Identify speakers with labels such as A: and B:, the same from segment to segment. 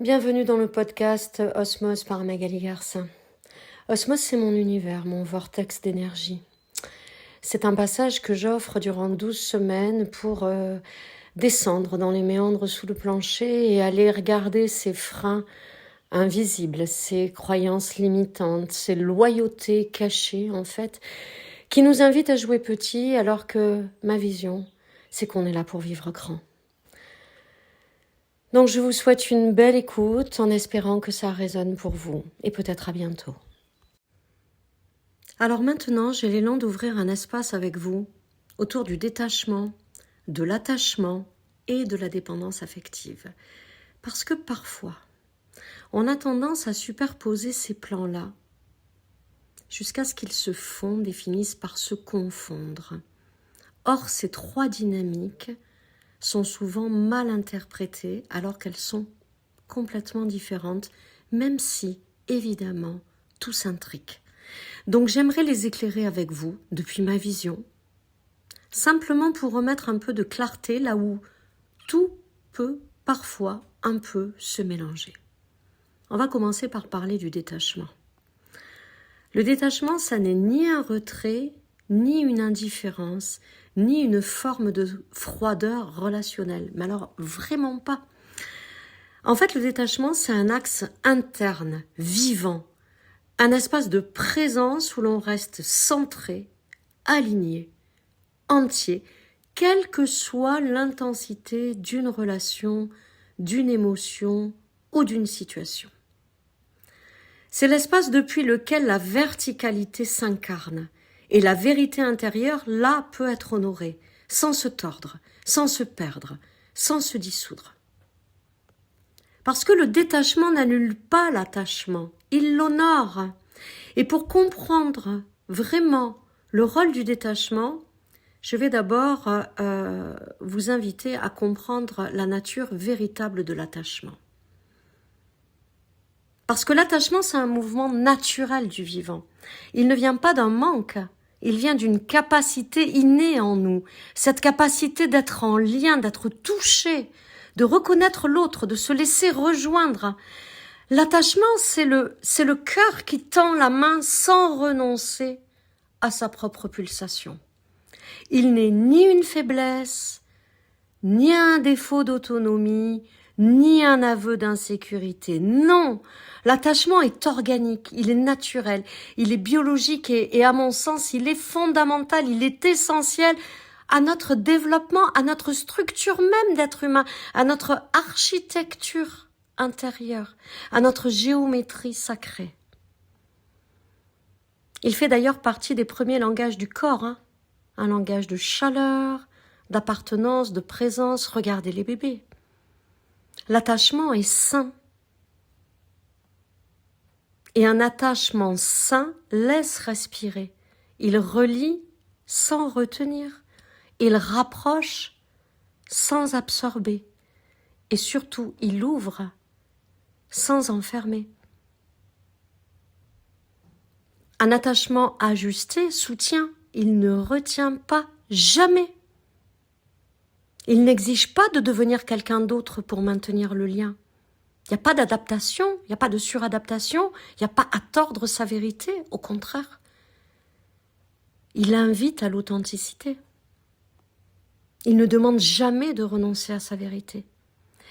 A: Bienvenue dans le podcast Osmose par Magali Garcin. Osmose, c'est mon univers, mon vortex d'énergie. C'est un passage que j'offre durant 12 semaines pour descendre dans les méandres sous le plancher et aller regarder ces freins invisibles, ces croyances limitantes, ces loyautés cachées en fait, qui nous invitent à jouer petit alors que ma vision, c'est qu'on est là pour vivre grand. Donc je vous souhaite une belle écoute en espérant que ça résonne pour vous et peut-être à bientôt. Alors maintenant, j'ai l'élan d'ouvrir un espace avec vous autour du détachement, de l'attachement et de la dépendance affective. Parce que parfois, on a tendance à superposer ces plans-là jusqu'à ce qu'ils se fondent et finissent par se confondre. Or, ces trois dynamiques sont souvent mal interprétées alors qu'elles sont complètement différentes, même si, évidemment, tout s'intrique. Donc j'aimerais les éclairer avec vous, depuis ma vision, simplement pour remettre un peu de clarté là où tout peut parfois un peu se mélanger. On va commencer par parler du détachement. Le détachement, ça n'est ni un retrait, ni une indifférence, ni une forme de froideur relationnelle. Mais alors, vraiment pas. En fait, le détachement, c'est un axe interne, vivant, un espace de présence où l'on reste centré, aligné, entier, quelle que soit l'intensité d'une relation, d'une émotion ou d'une situation. C'est l'espace depuis lequel la verticalité s'incarne et la vérité intérieure, là, peut être honorée, sans se tordre, sans se perdre, sans se dissoudre. Parce que le détachement n'annule pas l'attachement, il l'honore. Et pour comprendre vraiment le rôle du détachement, je vais d'abord vous inviter à comprendre la nature véritable de l'attachement. Parce que l'attachement, c'est un mouvement naturel du vivant. Il ne vient pas d'un manque, il vient d'une capacité innée en nous. Cette capacité d'être en lien, d'être touché, de reconnaître l'autre, de se laisser rejoindre. L'attachement, c'est le cœur qui tend la main sans renoncer à sa propre pulsation. Il n'est ni une faiblesse, ni un défaut d'autonomie, ni un aveu d'insécurité. Non, l'attachement est organique, il est naturel, il est biologique et à mon sens, il est fondamental, il est essentiel à notre développement, à notre structure même d'être humain, à notre architecture intérieure, à notre géométrie sacrée. Il fait d'ailleurs partie des premiers langages du corps, un langage de chaleur, d'appartenance, de présence. Regardez les bébés. L'attachement est sain. Et un attachement sain laisse respirer. Il relie sans retenir. Il rapproche sans absorber. Et surtout, il ouvre sans enfermer. Un attachement ajusté soutient. Il ne retient pas jamais. Il n'exige pas de devenir quelqu'un d'autre pour maintenir le lien. Il n'y a pas d'adaptation, il n'y a pas de suradaptation, il n'y a pas à tordre sa vérité, au contraire. Il invite à l'authenticité. Il ne demande jamais de renoncer à sa vérité.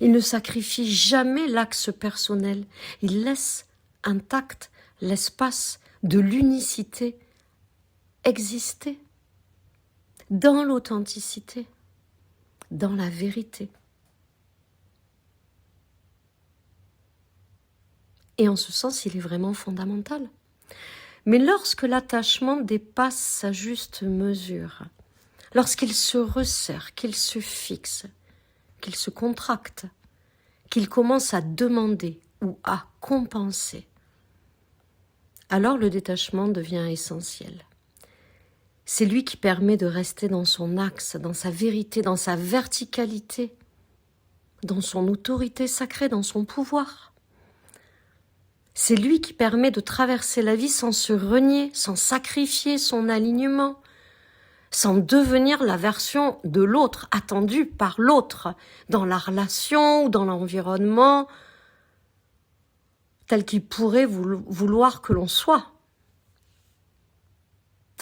A: Il ne sacrifie jamais l'axe personnel. Il laisse intact l'espace de l'unicité exister dans l'authenticité, dans la vérité. Et en ce sens, il est vraiment fondamental. Mais lorsque l'attachement dépasse sa juste mesure, lorsqu'il se resserre, qu'il se fixe, qu'il se contracte, qu'il commence à demander ou à compenser, alors le détachement devient essentiel. C'est lui qui permet de rester dans son axe, dans sa vérité, dans sa verticalité, dans son autorité sacrée, dans son pouvoir. C'est lui qui permet de traverser la vie sans se renier, sans sacrifier son alignement, sans devenir la version de l'autre, attendue par l'autre, dans la relation ou dans l'environnement, tel qu'il pourrait vouloir que l'on soit.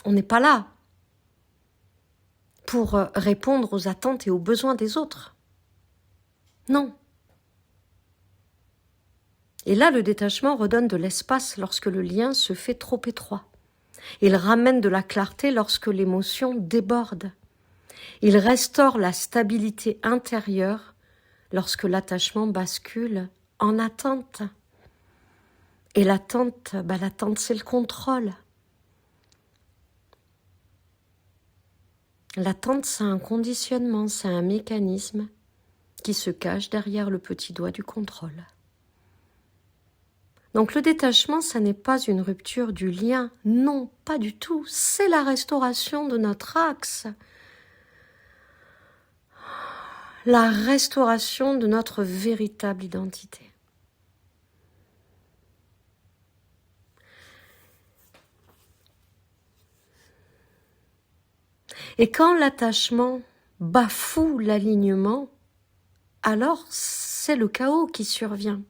A: On n'est pas là pour répondre aux attentes et aux besoins des autres. Non. Et là, le détachement redonne de l'espace lorsque le lien se fait trop étroit. Il ramène de la clarté lorsque l'émotion déborde. Il restaure la stabilité intérieure lorsque l'attachement bascule en attente. Et l'attente, c'est le contrôle. L'attente, c'est un conditionnement, c'est un mécanisme qui se cache derrière le petit doigt du contrôle. Donc le détachement, ça n'est pas une rupture du lien, non, pas du tout, c'est la restauration de notre axe, la restauration de notre véritable identité. Et quand l'attachement bafoue l'alignement, alors c'est le chaos qui survient.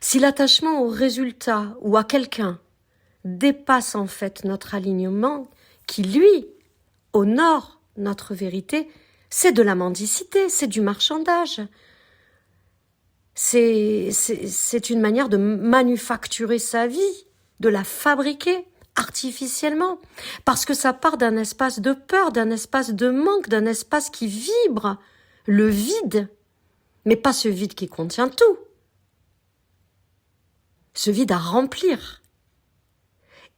A: Si l'attachement au résultat ou à quelqu'un dépasse en fait notre alignement, qui lui honore notre vérité, c'est de la mendicité, c'est du marchandage. C'est une manière de manufacturer sa vie, de la fabriquer artificiellement, parce que ça part d'un espace de peur, d'un espace de manque, d'un espace qui vibre, le vide, mais pas ce vide qui contient tout, ce vide à remplir.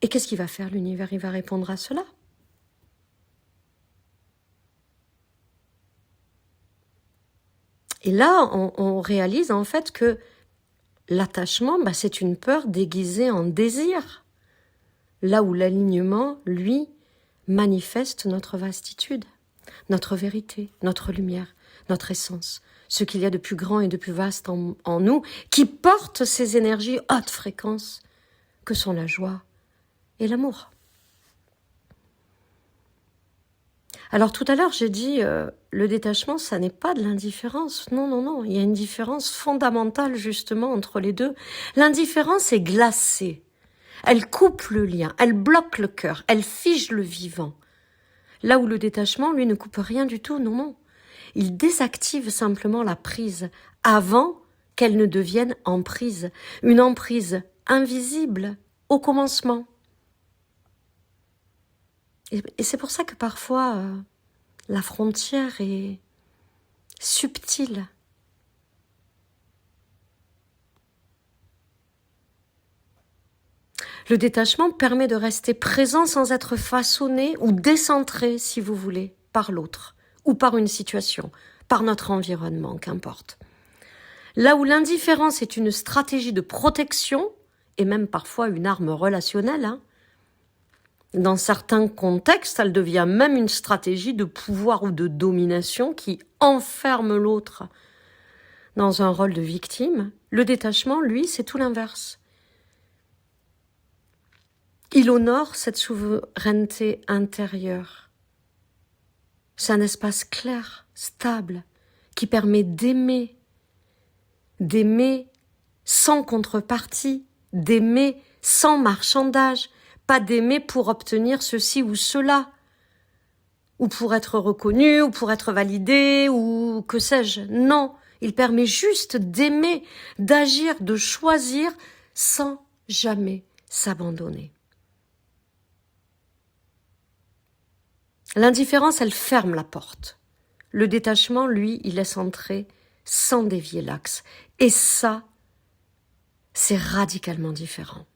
A: Et qu'est-ce qu'il va faire l'univers? Il va répondre à cela. Et là, on réalise en fait que l'attachement, c'est une peur déguisée en désir. Là où l'alignement, lui, manifeste notre vastitude, notre vérité, notre lumière, notre essence, ce qu'il y a de plus grand et de plus vaste en nous, qui porte ces énergies haute fréquence que sont la joie et l'amour. Alors tout à l'heure, j'ai dit, le détachement, ça n'est pas de l'indifférence. Non, non, non, il y a une différence fondamentale justement entre les deux. L'indifférence est glacée. Elle coupe le lien, elle bloque le cœur, elle fige le vivant. Là où le détachement, lui, ne coupe rien du tout, non, non. Il désactive simplement la prise avant qu'elle ne devienne emprise. Une emprise invisible au commencement. Et c'est pour ça que parfois, la frontière est subtile. Le détachement permet de rester présent sans être façonné ou décentré, si vous voulez, par l'autre, ou par une situation, par notre environnement, qu'importe. Là où l'indifférence est une stratégie de protection, et même parfois une arme relationnelle, dans certains contextes, elle devient même une stratégie de pouvoir ou de domination qui enferme l'autre dans un rôle de victime. Le détachement, lui, c'est tout l'inverse. Il honore cette souveraineté intérieure. C'est un espace clair, stable, qui permet d'aimer sans contrepartie, d'aimer sans marchandage, pas d'aimer pour obtenir ceci ou cela, ou pour être reconnu, ou pour être validé, ou que sais-je. Non, il permet juste d'aimer, d'agir, de choisir sans jamais s'abandonner. L'indifférence, elle ferme la porte. Le détachement, lui, il laisse entrer sans dévier l'axe. Et ça, c'est radicalement différent.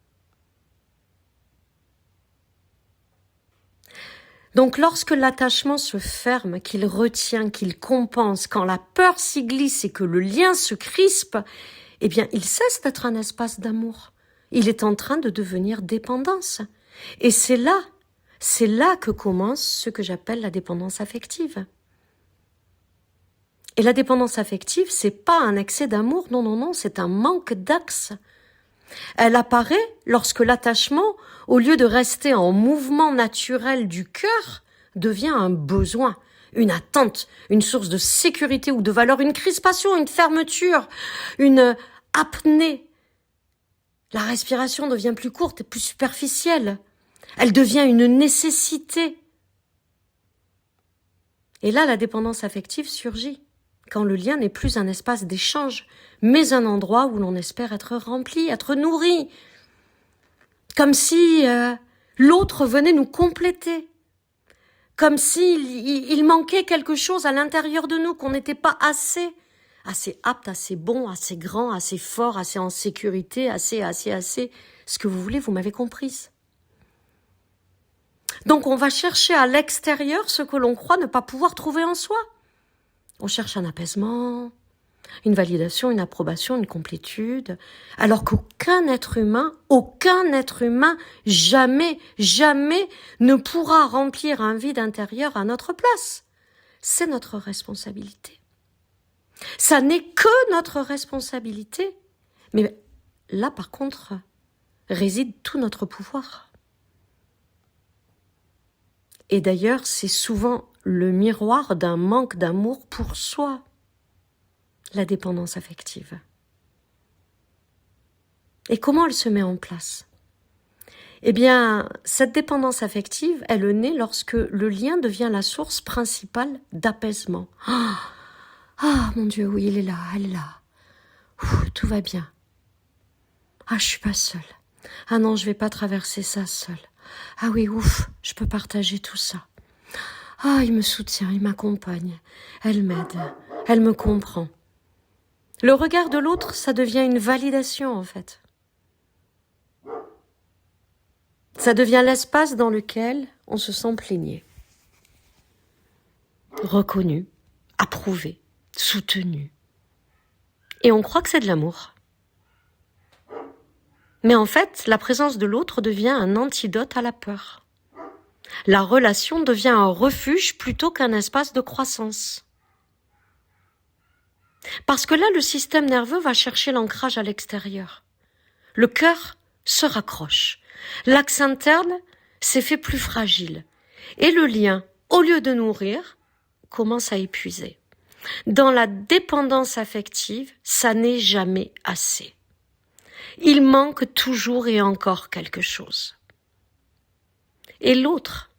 A: Donc lorsque l'attachement se ferme, qu'il retient, qu'il compense, quand la peur s'y glisse et que le lien se crispe, eh bien il cesse d'être un espace d'amour. Il est en train de devenir dépendance. Et c'est là que commence ce que j'appelle la dépendance affective. Et la dépendance affective, c'est pas un excès d'amour, non, non, non, c'est un manque d'axe. Elle apparaît lorsque l'attachement, au lieu de rester en mouvement naturel du cœur, devient un besoin, une attente, une source de sécurité ou de valeur, une crispation, une fermeture, une apnée. La respiration devient plus courte et plus superficielle. Elle devient une nécessité. Et là, la dépendance affective surgit, quand le lien n'est plus un espace d'échange, mais un endroit où l'on espère être rempli, être nourri. Comme si l'autre venait nous compléter. Comme s'il manquait quelque chose à l'intérieur de nous, qu'on n'était pas assez apte, assez bon, assez grand, assez fort, assez en sécurité, assez. Ce que vous voulez, vous m'avez comprise. Donc on va chercher à l'extérieur ce que l'on croit ne pas pouvoir trouver en soi. On cherche un apaisement, une validation, une approbation, une complétude, alors qu'aucun être humain, jamais ne pourra remplir un vide intérieur à notre place. C'est notre responsabilité. Ça n'est que notre responsabilité, mais là par contre réside tout notre pouvoir. Et d'ailleurs, c'est souvent le miroir d'un manque d'amour pour soi, la dépendance affective. Et comment elle se met en place ? Eh bien, cette dépendance affective, elle est née lorsque le lien devient la source principale d'apaisement. Ah, mon Dieu, oui, elle est là. Ouh, tout va bien. Ah, je suis pas seule. Ah non, je vais pas traverser ça seule. Ah oui, ouf, je peux partager tout ça. Ah, il me soutient, il m'accompagne. Elle m'aide, elle me comprend. Le regard de l'autre, ça devient une validation en fait. Ça devient l'espace dans lequel on se sent plaigné, reconnu, approuvé, soutenu. Et on croit que c'est de l'amour. Mais en fait, la présence de l'autre devient un antidote à la peur. La relation devient un refuge plutôt qu'un espace de croissance. Parce que là, le système nerveux va chercher l'ancrage à l'extérieur. Le cœur se raccroche. L'axe interne s'est fait plus fragile. Et le lien, au lieu de nourrir, commence à épuiser. Dans la dépendance affective, ça n'est jamais assez. Il manque toujours et encore quelque chose. Et l'autre,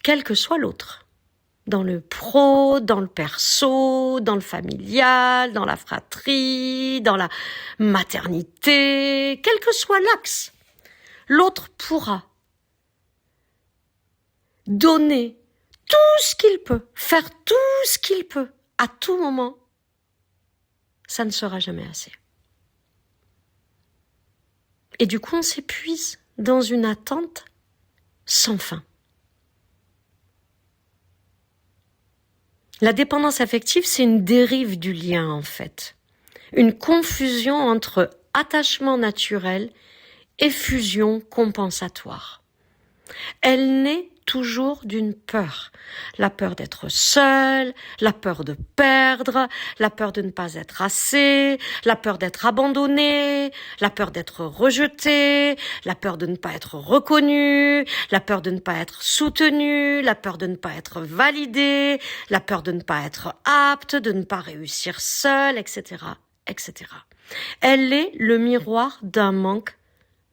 A: quel que soit l'autre, dans le pro, dans le perso, dans le familial, dans la fratrie, dans la maternité, quel que soit l'axe, l'autre pourra donner tout ce qu'il peut, faire tout ce qu'il peut, à tout moment. Ça ne sera jamais assez. Et du coup, on s'épuise dans une attente sans fin. La dépendance affective, c'est une dérive du lien, en fait. Une confusion entre attachement naturel et fusion compensatoire. Elle naît toujours d'une peur. La peur d'être seule, la peur de perdre, la peur de ne pas être assez, la peur d'être abandonnée, la peur d'être rejetée, la peur de ne pas être reconnue, la peur de ne pas être soutenue, la peur de ne pas être validée, la peur de ne pas être apte, de ne pas réussir seule, etc., etc. Elle est le miroir d'un manque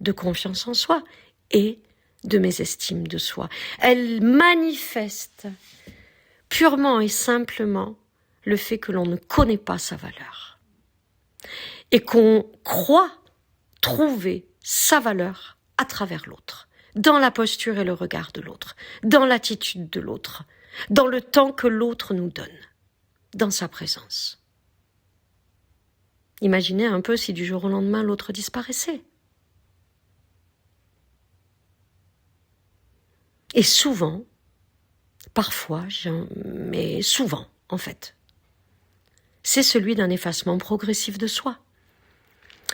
A: de confiance en soi et de mésestime de soi. Elle manifeste purement et simplement le fait que l'on ne connaît pas sa valeur et qu'on croit trouver sa valeur à travers l'autre, dans la posture et le regard de l'autre, dans l'attitude de l'autre, dans le temps que l'autre nous donne, dans sa présence. Imaginez un peu si du jour au lendemain l'autre disparaissait. Et souvent, parfois, mais souvent, en fait, c'est celui d'un effacement progressif de soi.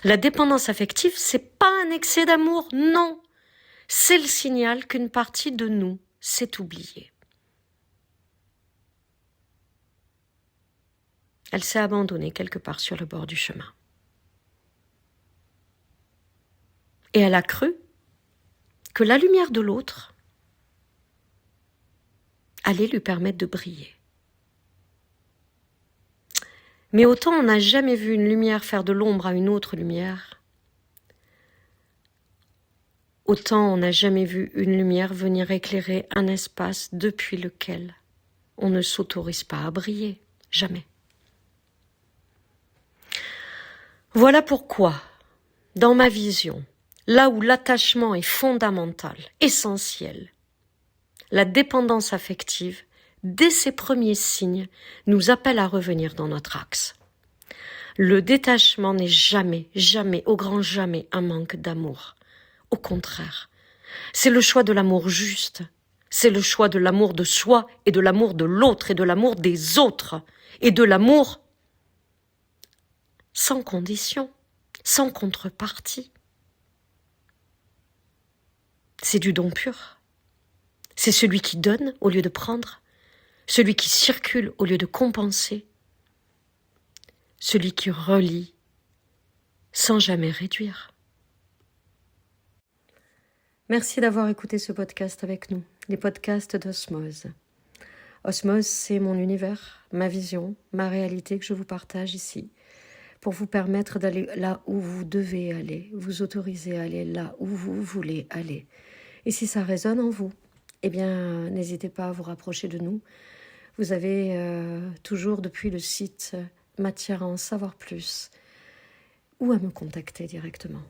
A: La dépendance affective, c'est pas un excès d'amour, non. C'est le signal qu'une partie de nous s'est oubliée. Elle s'est abandonnée quelque part sur le bord du chemin. Et elle a cru que la lumière de l'autre allait lui permettre de briller. Mais autant on n'a jamais vu une lumière faire de l'ombre à une autre lumière, autant on n'a jamais vu une lumière venir éclairer un espace depuis lequel on ne s'autorise pas à briller. Jamais. Voilà pourquoi, dans ma vision, là où l'attachement est fondamental, essentiel, la dépendance affective, dès ses premiers signes, nous appelle à revenir dans notre axe. Le détachement n'est jamais, jamais, au grand jamais, un manque d'amour. Au contraire, c'est le choix de l'amour juste. C'est le choix de l'amour de soi et de l'amour de l'autre et de l'amour des autres et de l'amour sans condition, sans contrepartie. C'est du don pur. C'est celui qui donne au lieu de prendre, celui qui circule au lieu de compenser, celui qui relie sans jamais réduire. Merci d'avoir écouté ce podcast avec nous, les podcasts d'Osmose. Osmose, c'est mon univers, ma vision, ma réalité que je vous partage ici, pour vous permettre d'aller là où vous devez aller, vous autoriser à aller là où vous voulez aller. Et si ça résonne en vous, eh bien, n'hésitez pas à vous rapprocher de nous. Vous avez toujours depuis le site matière à en savoir plus ou à me contacter directement.